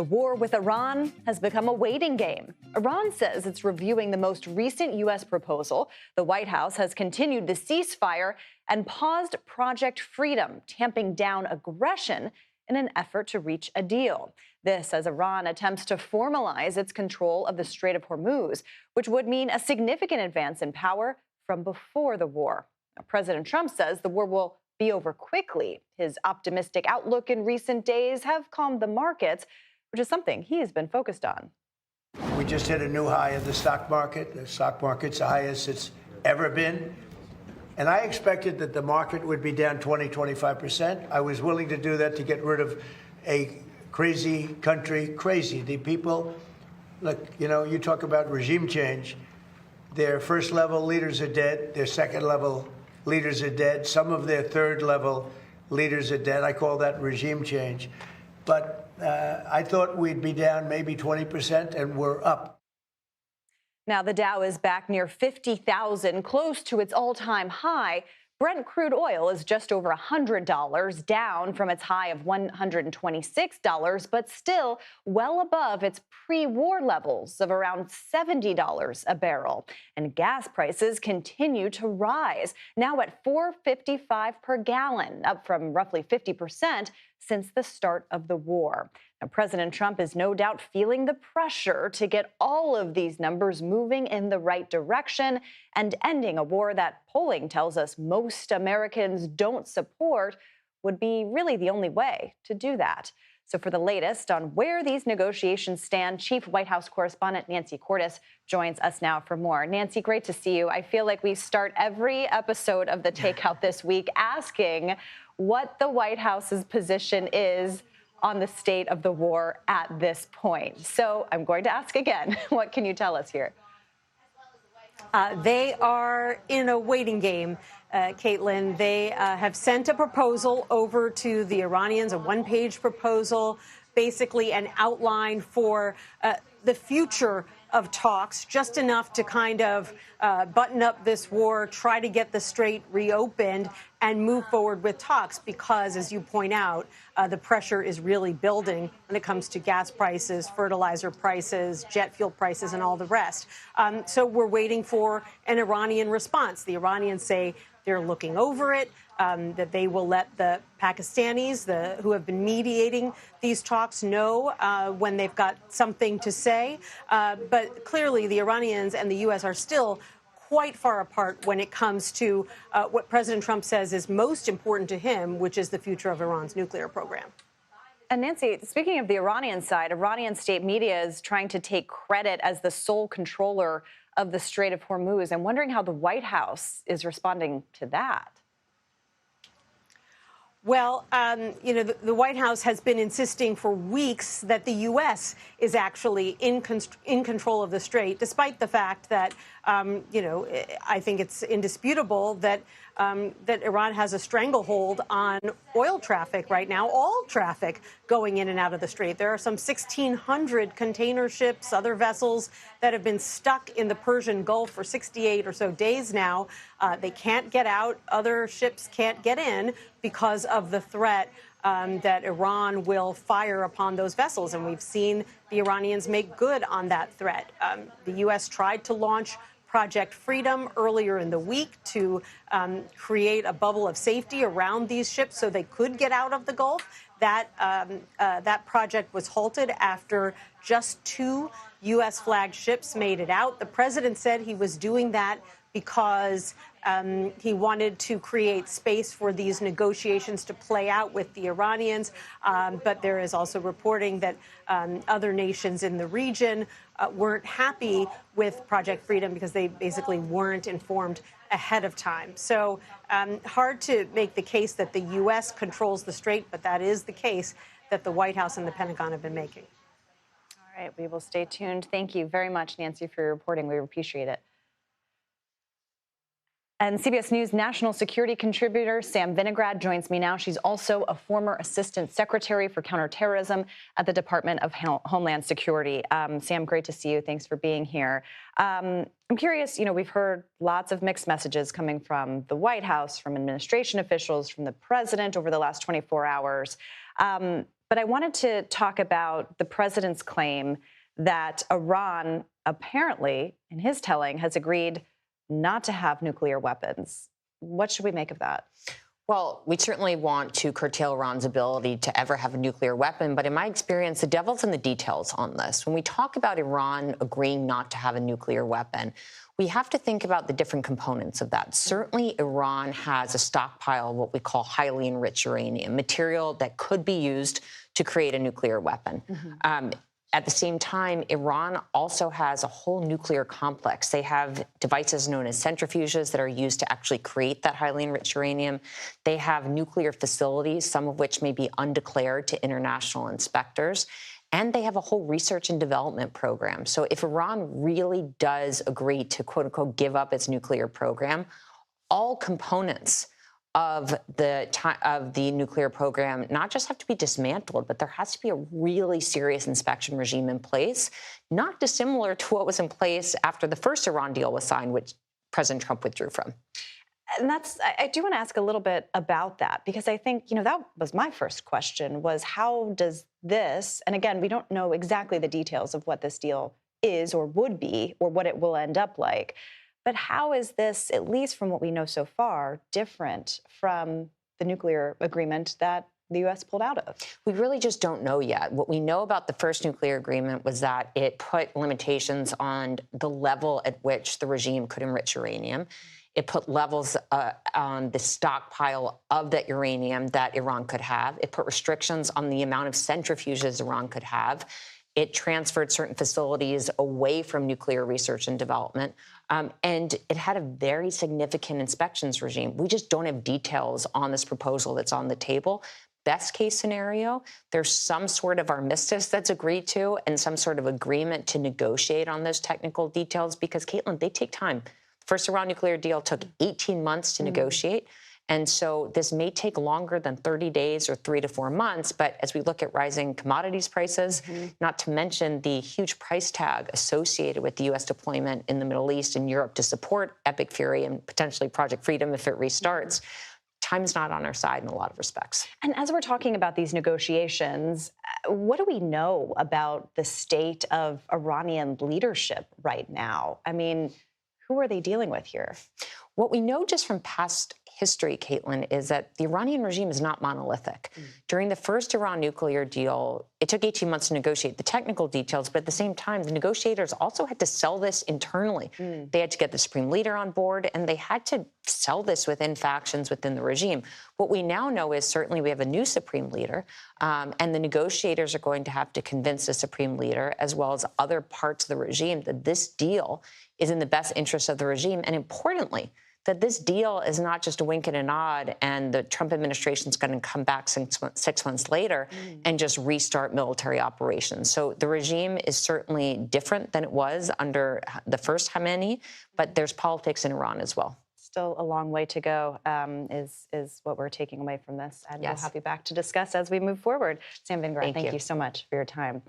The war with Iran has become a waiting game. Iran says it's reviewing the most recent U.S. proposal. The White House has continued the ceasefire and paused Project Freedom, tamping down aggression in an effort to reach a deal. This as Iran attempts to formalize its control of the Strait of Hormuz, which would mean a significant advance in power from before the war. Now, President Trump says the war will be over quickly. His optimistic outlook in recent days have calmed the markets, which is something he has been focused on. We just hit a new high in the stock market. The stock market's the highest it's ever been. And I expected that the market would be down 20-25%. I was willing to do that to get rid of a crazy country. Crazy. The people, look, you talk about regime change. Their first level leaders are dead. Their second level leaders are dead. Some of their third level leaders are dead. I call that regime change. But I thought we'd be down maybe 20%, and we're up. Now, the Dow is back near 50,000, close to its all-time high. Brent crude oil is just over $100, down from its high of $126, but still well above its pre-war levels of around $70 a barrel. And gas prices continue to rise, now at $4.55 per gallon, up from roughly 50% since the start of the war. Now, President Trump is no doubt feeling the pressure to get all of these numbers moving in the right direction and ending a war that polling tells us most Americans don't support would be really the only way to do that. So for the latest on where these negotiations stand, Chief White House correspondent Nancy Cordes joins us now for more. Nancy, great to see you. I feel like we start every episode of The Takeout this week asking what the White House's position is on the state of the war at this point. So I'm going to ask again, what can you tell us here? They are in a waiting game, Caitlin. They have sent a proposal over to the Iranians, a one-page proposal, basically an outline for the future of talks, just enough to kind of button up this war, try to get the strait reopened and move forward with talks because, as you point out, the pressure is really building when it comes to gas prices, fertilizer prices, jet fuel prices, and all the rest. So we're waiting for an Iranian response. The Iranians say they're looking over it, that they will let the Pakistanis, who have been mediating these talks, know when they've got something to say. But clearly, the Iranians and the U.S. are still quite far apart when it comes to what President Trump says is most important to him, which is the future of Iran's nuclear program. And Nancy, speaking of the Iranian side, Iranian state media is trying to take credit as the sole controller of the Strait of Hormuz. I'm wondering how the White House is responding to that. Well, the White House has been insisting for weeks that the U.S. is actually in control of the strait, despite the fact that, I think it's indisputable that that Iran has a stranglehold on oil traffic right now, all traffic going in and out of the strait. There are some 1,600 container ships, other vessels that have been stuck in the Persian Gulf for 68 or so days now. They can't get out. Other ships can't get in because of the threat that Iran will fire upon those vessels. And we've seen the Iranians make good on that threat. The U.S. tried to launch Project Freedom earlier in the week to create a bubble of safety around these ships so they could get out of the Gulf. That project was halted after just 2 U.S. flagged ships made it out. The president said he was doing that because he wanted to create space for these negotiations to play out with the Iranians. But there is also reporting that other nations in the region weren't happy with Project Freedom because they basically weren't informed ahead of time. So hard to make the case that the U.S. controls the strait, but that is the case that the White House and the Pentagon have been making. All right, we will stay tuned. Thank you very much, Nancy, for your reporting. We appreciate it. And CBS News national security contributor Sam Vinograd joins me now. She's also a former assistant secretary for counterterrorism at the Department of Homeland Security. Sam, great to see you. Thanks for being here. I'm curious, we've heard lots of mixed messages coming from the White House, from administration officials, from the president over the last 24 hours. But I wanted to talk about the president's claim that Iran apparently, in his telling, has agreed not to have nuclear weapons. What should we make of that? Well, we certainly want to curtail Iran's ability to ever have a nuclear weapon. But in my experience, the devil's in the details on this. When we talk about Iran agreeing not to have a nuclear weapon, we have to think about the different components of that. Certainly, Iran has a stockpile of what we call highly enriched uranium, material that could be used to create a nuclear weapon. At the same time, Iran also has a whole nuclear complex. They have devices known as centrifuges that are used to actually create that highly enriched uranium. They have nuclear facilities, some of which may be undeclared to international inspectors. And they have a whole research and development program. So if Iran really does agree to, quote unquote, give up its nuclear program, all components of the nuclear program not just have to be dismantled, but there has to be a really serious inspection regime in place, not dissimilar to what was in place after the first Iran deal was signed, which President Trump withdrew from. And I do want to ask a little bit about that, because I think, that was my first question, was how does this, and again, we don't know exactly the details of what this deal is or would be or what it will end up like, but how is this, at least from what we know so far, different from the nuclear agreement that the U.S. pulled out of? We really just don't know yet. What we know about the first nuclear agreement was that it put limitations on the level at which the regime could enrich uranium. It put levels on the stockpile of that uranium that Iran could have. It put restrictions on the amount of centrifuges Iran could have. It transferred certain facilities away from nuclear research and development. And it had a very significant inspections regime. We just don't have details on this proposal that's on the table. Best case scenario, there's some sort of armistice that's agreed to and some sort of agreement to negotiate on those technical details, because, Caitlin, they take time. The first Iran nuclear deal took 18 months to negotiate. And so this may take longer than 30 days or 3 to 4 months. But as we look at rising commodities prices, not to mention the huge price tag associated with the U.S. deployment in the Middle East and Europe to support Epic Fury and potentially Project Freedom if it restarts, time's not on our side in a lot of respects. And as we're talking about these negotiations, what do we know about the state of Iranian leadership right now? I mean, who are they dealing with here? What we know just from past history, Caitlin, is that the Iranian regime is not monolithic. During the first Iran nuclear deal, it took 18 months to negotiate the technical details, but at the same time, the negotiators also had to sell this internally. They had to get the supreme leader on board, and they had to sell this within factions within the regime. What we now know is certainly we have a new supreme leader, and the negotiators are going to have to convince the supreme leader, as well as other parts of the regime, that this deal is in the best interest of the regime, and importantly, that this deal is not just a wink and a nod and the Trump administration is going to come back 6 months later and just restart military operations. So the regime is certainly different than it was under the first Khamenei, but there's politics in Iran as well. Still a long way to go is what we're taking away from this. And we'll have you back to discuss as we move forward. Sam Vinograd, thank you so much for your time.